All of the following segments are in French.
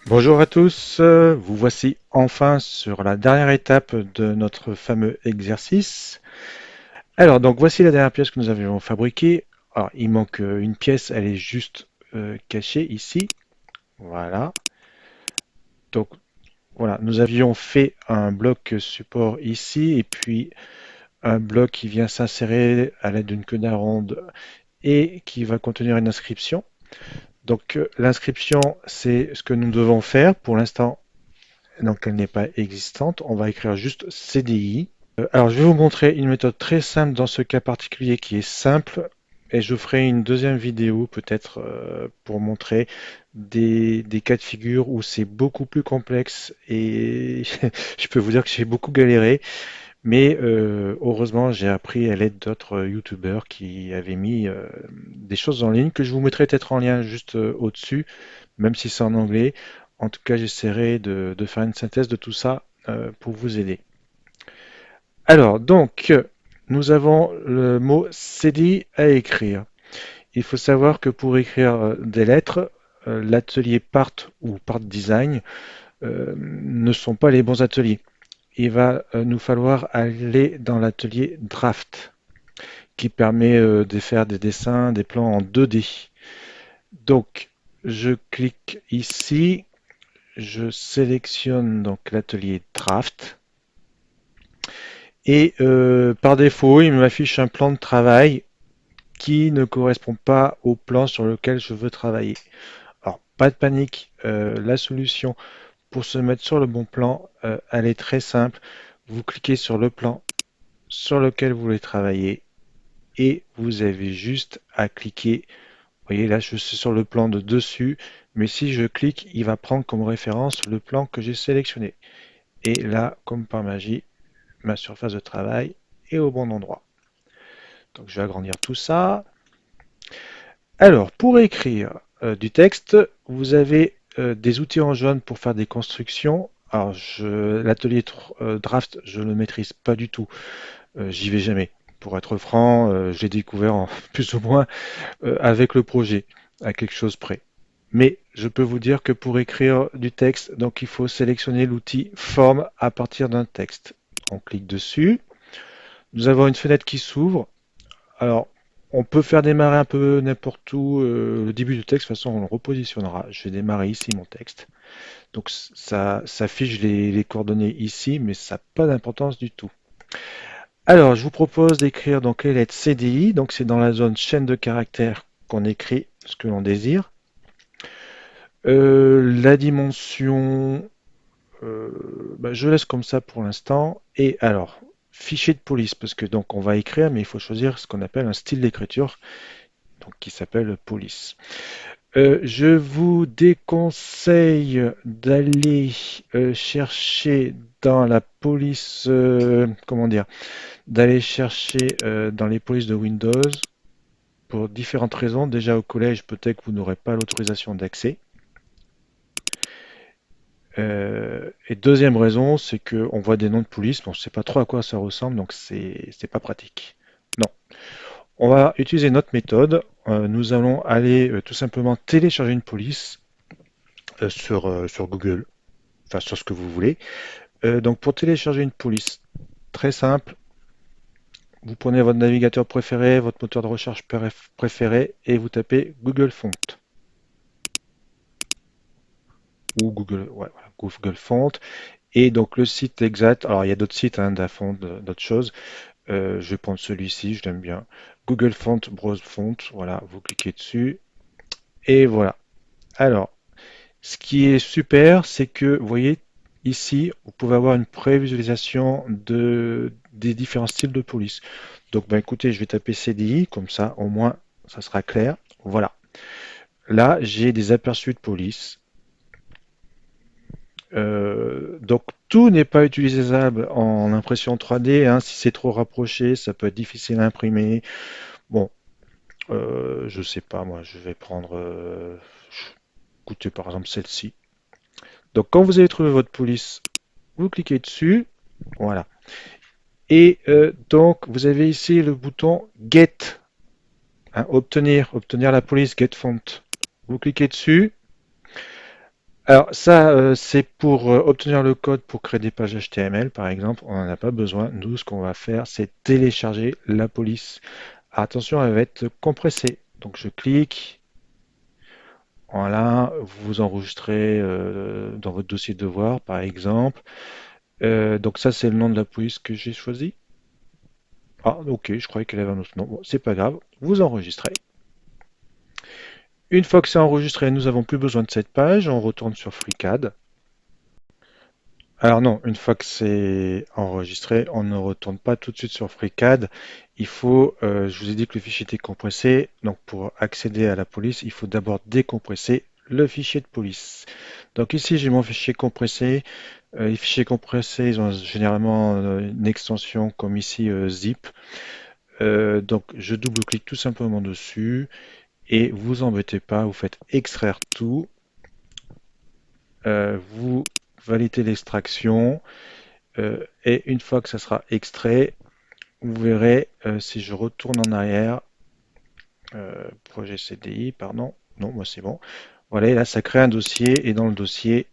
Bonjour à tous, vous voici enfin sur la dernière étape de notre fameux exercice. Alors donc voici la dernière pièce que nous avions fabriquée. Alors il manque une pièce, elle est juste cachée ici. Voilà. Donc voilà, nous avions fait un bloc support ici et puis un bloc qui vient s'insérer à l'aide d'une queue ronde et qui va contenir une inscription. Donc l'inscription, c'est ce que nous devons faire. Pour l'instant, donc elle n'est pas existante. On va écrire juste CDI. Alors je vais vous montrer une méthode très simple dans ce cas particulier qui est simple et je ferai une deuxième vidéo peut-être pour montrer des cas de figure où c'est beaucoup plus complexe et je peux vous dire que j'ai beaucoup galéré, mais heureusement j'ai appris à l'aide d'autres youtubeurs qui avaient mis des choses en ligne que je vous mettrai peut-être en lien juste au-dessus, même si c'est en anglais. En tout cas, j'essaierai de faire une synthèse de tout ça pour vous aider. Alors, donc, nous avons le mot CD à écrire. Il faut savoir que pour écrire des lettres, l'atelier Part ou Part Design ne sont pas les bons ateliers. Il va nous falloir aller dans l'atelier Draft, qui permet de faire des dessins, des plans en 2D. Donc, je clique ici, je sélectionne donc l'atelier Draft. Et par défaut, il m'affiche un plan de travail qui ne correspond pas au plan sur lequel je veux travailler. Alors, pas de panique, la solution pour se mettre sur le bon plan, elle est très simple. Vous cliquez sur le plan sur lequel vous voulez travailler et vous avez juste à cliquer. Vous voyez, là, je suis sur le plan de dessus, mais si je clique, il va prendre comme référence le plan que j'ai sélectionné. Et là, comme par magie, ma surface de travail est au bon endroit. Donc, je vais agrandir tout ça. Alors, pour écrire du texte, vous avez des outils en jaune pour faire des constructions. Alors, l'atelier draft, je ne le maîtrise pas du tout. J'y vais jamais. Pour être franc, j'ai découvert en plus ou moins avec le projet, à quelque chose près. Mais je peux vous dire que pour écrire du texte, donc il faut sélectionner l'outil forme à partir d'un texte. On clique dessus. Nous avons une fenêtre qui s'ouvre. Alors, on peut faire démarrer un peu n'importe où le début du texte, de toute façon on le repositionnera. Je vais démarrer ici mon texte. Donc ça s'affiche les coordonnées ici, mais ça n'a pas d'importance du tout. Alors, je vous propose d'écrire donc les lettres CDI, donc c'est dans la zone chaîne de caractères qu'on écrit ce que l'on désire. La dimension, je laisse comme ça pour l'instant. Et alors, fichier de police, parce que donc on va écrire, mais il faut choisir ce qu'on appelle un style d'écriture, donc qui s'appelle police. Je vous déconseille d'aller chercher dans la police, comment dire, d'aller chercher dans les polices de Windows pour différentes raisons. Déjà au collège, peut-être que vous n'aurez pas l'autorisation d'accès. Et deuxième raison, c'est qu'on voit des noms de police, mais on ne sait pas trop à quoi ça ressemble, donc c'est pas pratique. Non. On va utiliser notre méthode. Nous allons aller tout simplement télécharger une police sur Google, enfin sur ce que vous voulez. Donc pour télécharger une police, très simple, vous prenez votre navigateur préféré, votre moteur de recherche préféré et vous tapez Google Font ou Google, ouais, voilà, Google Font. Et donc le site exact, alors il y a d'autres sites hein, d'Afont, d'autres choses. Je vais prendre celui-ci, je l'aime bien. Google Font, Browse Font, voilà, vous cliquez dessus et voilà. Alors, ce qui est super, c'est que vous voyez ici, vous pouvez avoir une prévisualisation des différents styles de police. Donc, ben, écoutez, je vais taper CDI, comme ça, au moins, ça sera clair. Voilà. Là, j'ai des aperçus de police. Donc, tout n'est pas utilisable en impression 3D, hein. Si c'est trop rapproché, ça peut être difficile à imprimer. Bon, je sais pas, moi, je vais prendre, écoutez, par exemple, celle-ci. Donc, quand vous avez trouvé votre police, vous cliquez dessus. Voilà. Et donc, vous avez ici le bouton Get, hein, obtenir la police Get Font. Vous cliquez dessus. Alors ça, c'est pour obtenir le code pour créer des pages HTML, par exemple. On n'en a pas besoin. Nous, ce qu'on va faire, c'est télécharger la police. Attention, elle va être compressée. Donc je clique. Voilà, vous enregistrez dans votre dossier de devoir, par exemple. Donc ça, c'est le nom de la police que j'ai choisi. Ah, ok, je croyais qu'elle avait un autre nom. Bon, c'est pas grave. Vous enregistrez. Une fois que c'est enregistré, nous n'avons plus besoin de cette page. On retourne sur FreeCAD. Alors non, une fois que c'est enregistré, on ne retourne pas tout de suite sur FreeCAD. Il faut, je vous ai dit que le fichier était compressé, donc pour accéder à la police, il faut d'abord décompresser le fichier de police. Donc ici, j'ai mon fichier compressé. Les fichiers compressés, ils ont généralement une extension comme ici zip. Donc je double-clique tout simplement dessus et vous embêtez pas, vous faites extraire tout. Vous validez l'extraction. Et une fois que ça sera extrait, vous verrez si je retourne en arrière, projet CDI, pardon, non, moi c'est bon. Voilà, et là ça crée un dossier et dans le dossier,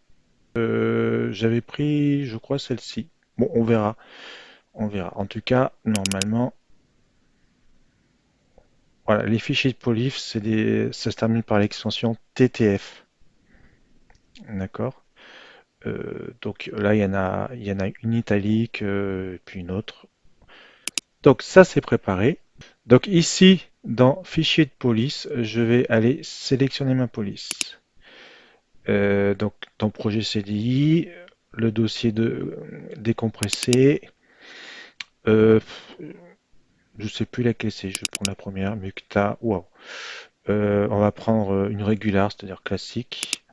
j'avais pris, je crois, celle-ci. Bon, on verra, on verra. En tout cas, normalement, voilà, les fichiers de polyf, ça se termine par l'extension TTF. D'accord? Donc là, il y en a une italique, puis une autre. Donc ça, c'est préparé. Donc ici, dans Fichier de police, je vais aller sélectionner ma police. Donc dans Projet CDI, le dossier décompressé, euh, je ne sais plus laquelle c'est, je prends la première, Mukta, wow. On va prendre une régulière, c'est-à-dire classique,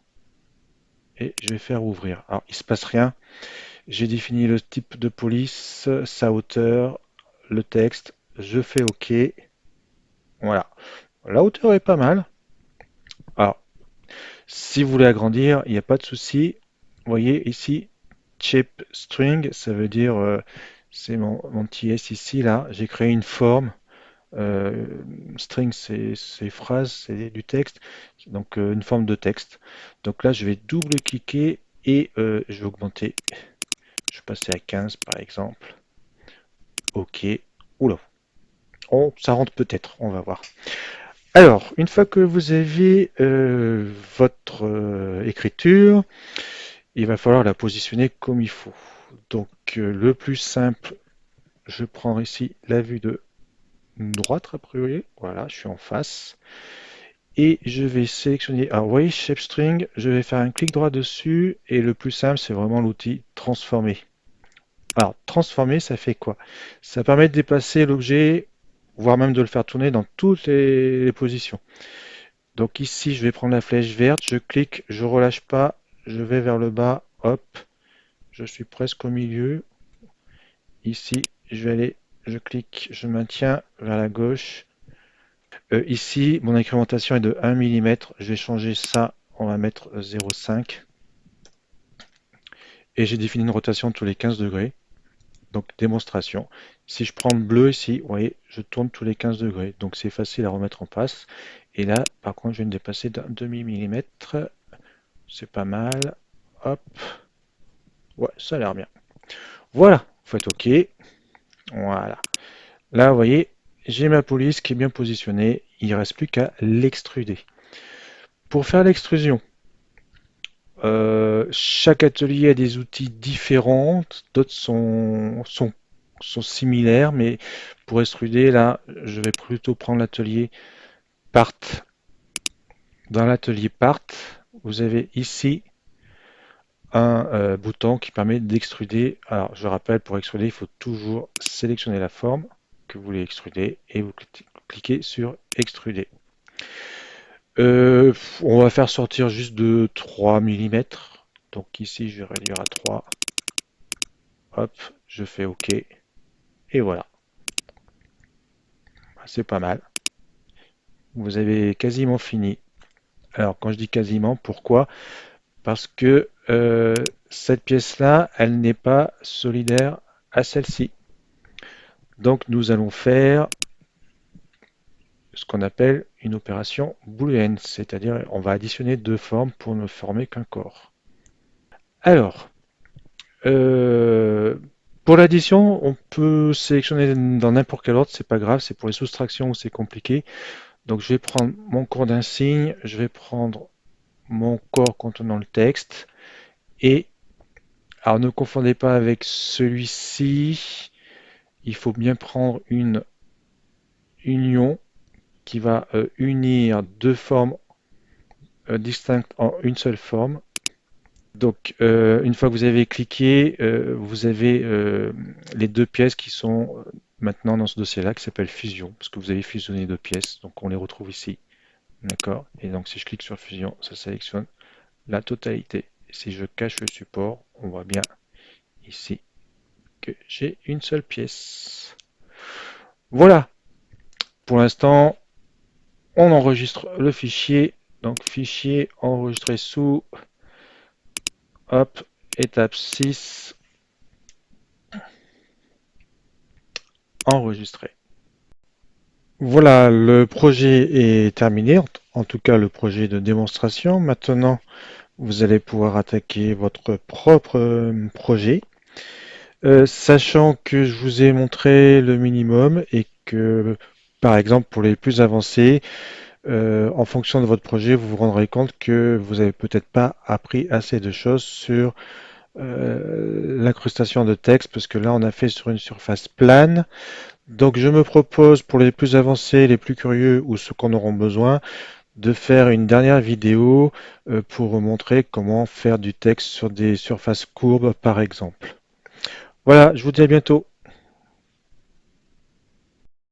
et je vais faire ouvrir. Alors il ne se passe rien, j'ai défini le type de police, sa hauteur, le texte, je fais OK, voilà. La hauteur est pas mal. Alors, si vous voulez agrandir, il n'y a pas de souci. Vous voyez ici, chip string, ça veut dire, c'est mon petit S ici, là. J'ai créé une forme. Euh, String, c'est phrase, c'est du texte. Donc, une forme de texte. Donc là, je vais double-cliquer et je vais augmenter. Je vais passer à 15 par exemple. OK. Oula. Oh, ça rentre peut-être, on va voir. Alors, une fois que vous avez votre écriture, il va falloir la positionner comme il faut. Donc le plus simple, je prends ici la vue de droite a priori. Voilà, je suis en face. Et je vais sélectionner, alors vous voyez, Shape String, je vais faire un clic droit dessus. Et le plus simple, c'est vraiment l'outil transformer. Alors, transformer, ça fait quoi? Ça permet de déplacer l'objet, voire même de le faire tourner dans toutes les positions. Donc ici, je vais prendre la flèche verte, je clique, je relâche pas, je vais vers le bas, hop, je suis presque au milieu. Ici, je vais aller, je clique, je maintiens vers la gauche. Ici, mon incrémentation est de 1 mm. Je vais changer ça, on va mettre 0,5. Et j'ai défini une rotation tous les 15 degrés. Donc démonstration. Si je prends le bleu ici, vous voyez, je tourne tous les 15 degrés. Donc c'est facile à remettre en place. Et là, par contre, je viens de dépasser d'un demi-millimètre. C'est pas mal. Hop. Ouais, ça a l'air bien. Voilà, vous faites OK. Voilà. Là, vous voyez, j'ai ma police qui est bien positionnée. Il ne reste plus qu'à l'extruder. Pour faire l'extrusion, chaque atelier a des outils différents. D'autres sont similaires, mais pour extruder, là, je vais plutôt prendre l'atelier Part. Dans l'atelier Part, vous avez ici un bouton qui permet d'extruder. Alors, je rappelle, pour extruder, il faut toujours sélectionner la forme que vous voulez extruder et vous cliquez sur extruder. On va faire sortir juste de 3 mm. Donc ici, je vais réduire à 3. Hop, je fais OK. Et voilà, c'est pas mal. Vous avez quasiment fini. Alors, quand je dis quasiment, pourquoi? Parce que cette pièce-là, elle n'est pas solidaire à celle-ci. Donc nous allons faire ce qu'on appelle une opération booléenne, c'est-à-dire on va additionner deux formes pour ne former qu'un corps. Alors, euh, pour l'addition, on peut sélectionner dans n'importe quel ordre, c'est pas grave, c'est pour les soustractions où c'est compliqué. Donc je vais prendre mon corps d'insigne, je vais prendre mon corps contenant le texte, et alors ne confondez pas avec celui-ci, il faut bien prendre une union qui va unir deux formes distinctes en une seule forme. Donc, une fois que vous avez cliqué, vous avez les deux pièces qui sont maintenant dans ce dossier-là, qui s'appelle fusion, parce que vous avez fusionné deux pièces, donc on les retrouve ici. D'accord? Et donc, si je clique sur fusion, ça sélectionne la totalité. Si je cache le support, on voit bien ici que j'ai une seule pièce. Voilà. Pour l'instant, on enregistre le fichier. Donc, fichier enregistré sous, hop, étape 6, enregistré. Voilà, le projet est terminé, en tout cas le projet de démonstration. Maintenant, vous allez pouvoir attaquer votre propre projet, sachant que je vous ai montré le minimum et que, par exemple, pour les plus avancés, en fonction de votre projet, vous vous rendrez compte que vous n'avez peut-être pas appris assez de choses sur l'incrustation de texte, parce que là, on a fait sur une surface plane. Donc je me propose pour les plus avancés, les plus curieux ou ceux qu'on auront besoin, de faire une dernière vidéo pour vous montrer comment faire du texte sur des surfaces courbes par exemple. Voilà, je vous dis à bientôt.